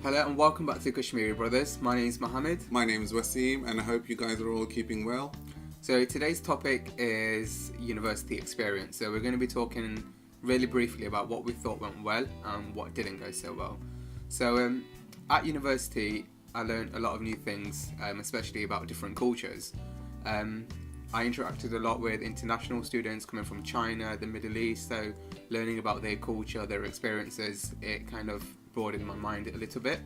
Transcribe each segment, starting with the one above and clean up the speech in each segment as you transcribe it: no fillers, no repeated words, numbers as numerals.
Hello and welcome back to Kashmiri Brothers. My name is Mohammed. My name is Wasim, and I hope you guys are all keeping well. So today's topic is university experience. So we're going to be talking really briefly about what we thought went well and what didn't go so well. So at university, I learned a lot of new things, especially about different cultures. I interacted a lot with international students coming from China, the Middle East, so learning about their culture, their experiences, it kind of broadened my mind a little bit.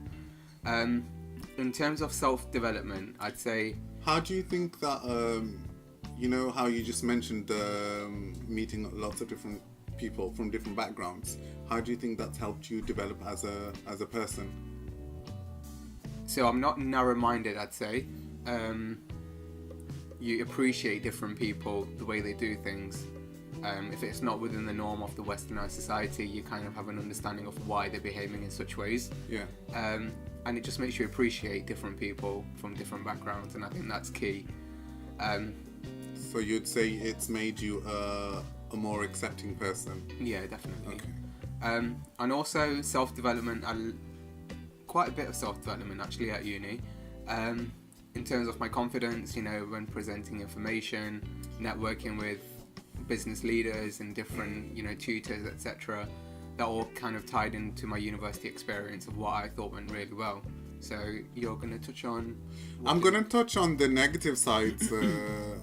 In terms of self-development, I'd say... How do you think that, how you just mentioned meeting lots of different people from different backgrounds, how do you think that's helped you develop as a person? So I'm not narrow-minded, I'd say. You appreciate different people, the way they do things. If it's not within the norm of the westernized society, you kind of have an understanding of why they're behaving in such ways. Yeah. And it just makes you appreciate different people from different backgrounds, and I think that's key. So you'd say it's made you a more accepting person? Yeah, definitely. Okay. And also self-development, quite a bit of self-development actually at uni. In terms of my confidence, when presenting information, networking with business leaders and different, tutors, etc. That all kind of tied into my university experience of what I thought went really well. So you're going to touch on... I'm going to touch on the negative sides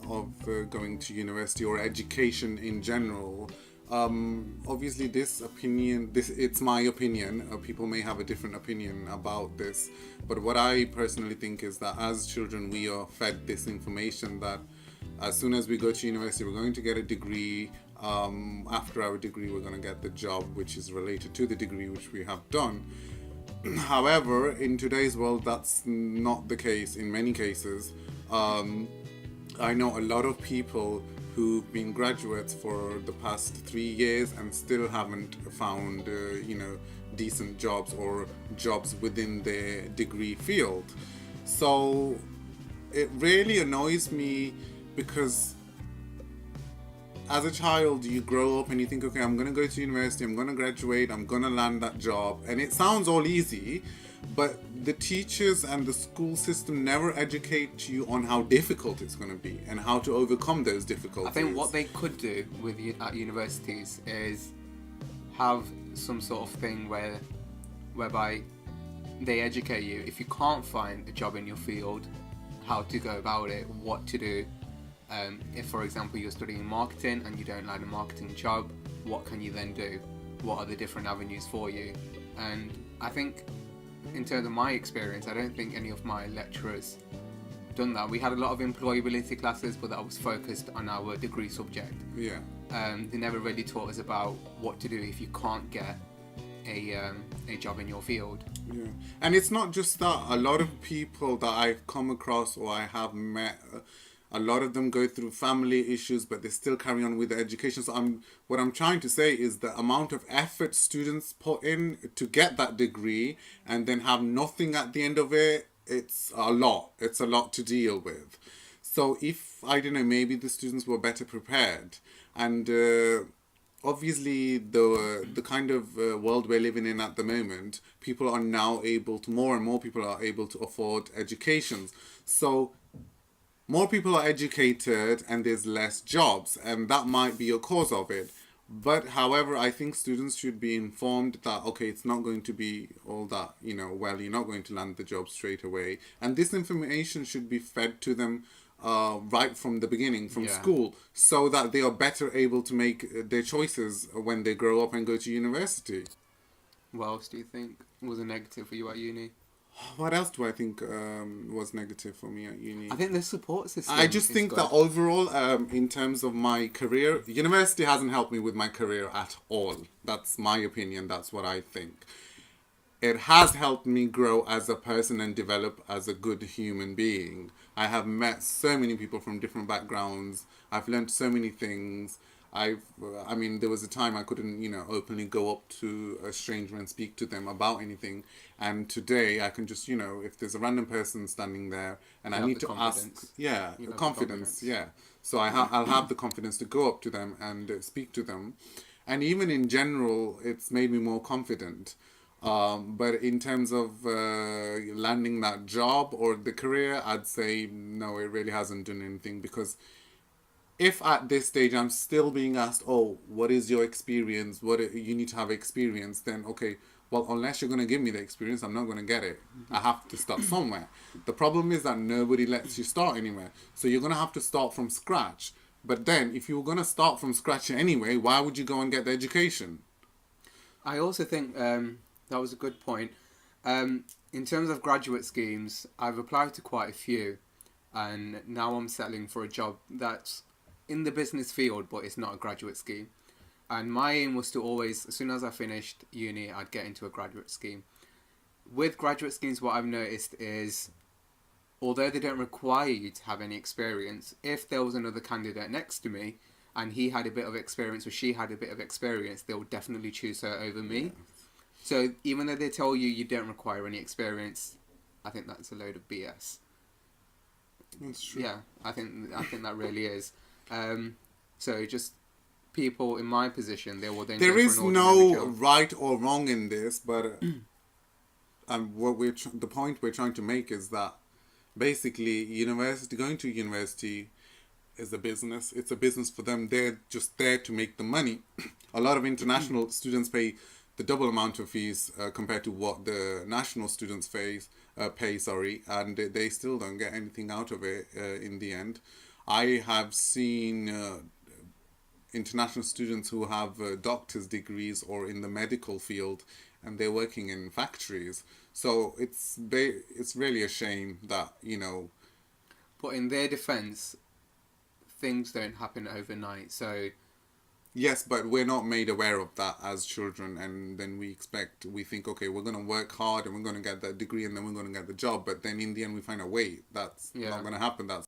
of going to university or education in general. Obviously it's my opinion. People may have a different opinion about this, but what I personally think is that as children we are fed this information that as soon as we go to university we're going to get a degree. After our degree we're going to get the job which is related to the degree which we have done. However, in today's world that's not the case in many cases. I know a lot of people who've been graduates for the past 3 years and still haven't found decent jobs or jobs within their degree field. So it really annoys me because as a child you grow up and you think, okay, I'm going to go to university, I'm going to graduate, I'm going to land that job, and it sounds all easy, but the teachers and the school system never educate you on how difficult it's going to be and how to overcome those difficulties. I think what they could do at universities is have some sort of thing whereby they educate you if you can't find a job in your field, how to go about it, what to do. If, for example, you're studying marketing and you don't like a marketing job, what can you then do? What are the different avenues for you? And I think, in terms of my experience, I don't think any of my lecturers done that. We had a lot of employability classes, but that was focused on our degree subject. Yeah. They never really taught us about what to do if you can't get a job in your field. Yeah. And it's not just that. A lot of people that I've come across or I have met, a lot of them go through family issues, but they still carry on with their education. So what I'm trying to say is the amount of effort students put in to get that degree and then have nothing at the end of it, it's a lot. It's a lot to deal with. So if, I don't know, maybe the students were better prepared. And obviously the kind of world we're living in at the moment, people are now more and more people are able to afford educations. So more people are educated and there's less jobs, and that might be a cause of it. But however, I think students should be informed that, okay, it's not going to be all that, well, you're not going to land the job straight away. And this information should be fed to them right from the beginning, from school, so that they are better able to make their choices when they grow up and go to university. What else do you think was a negative for you at uni? What else do I think was negative for me at uni? I think the support system. I just think good. that overall, in terms of my career, university hasn't helped me with my career at all. That's my opinion. That's what I think. It has helped me grow as a person and develop as a good human being. I have met so many people from different backgrounds. I've learned so many things. There was a time I couldn't, openly go up to a stranger and speak to them about anything. And today I can just, if there's a random person standing there and I need to ask, confidence. Yeah. So I'll have the confidence to go up to them and speak to them. And even in general, it's made me more confident. But in terms of landing that job or the career, I'd say no, it really hasn't done anything, because if at this stage I'm still being asked, oh, what is your experience? You need to have experience, then okay, well, unless you're going to give me the experience, I'm not going to get it. I have to start somewhere. The problem is that nobody lets you start anywhere. So you're going to have to start from scratch. But then, if you were going to start from scratch anyway, why would you go and get the education? I also think that was a good point. In terms of graduate schemes, I've applied to quite a few, and now I'm settling for a job that's in the business field, but it's not a graduate scheme. And my aim was to always, as soon as I finished uni, I'd get into a graduate scheme. With graduate schemes, what I've noticed is, although they don't require you to have any experience, if there was another candidate next to me and he had a bit of experience or she had a bit of experience, they'll definitely choose her over me. So even though they tell you you don't require any experience, I think that's a load of BS. That's true. Yeah, I think that really is. So just people in my position, they will then. There go for is an ordinary no job. right or wrong in this, but the point we're trying to make is that basically going to university is a business. It's a business for them. They're just there to make the money. A lot of international students pay the double amount of fees compared to what the national students pay, and they still don't get anything out of it in the end. I have seen international students who have doctor's degrees or in the medical field, and they're working in factories. So it's really a shame that, But in their defense, things don't happen overnight. So yes, but we're not made aware of that as children, and then we think, okay, we're going to work hard and we're going to get that degree and then we're going to get the job, but then in the end we find out, wait, that's Yeah. not going to happen. That's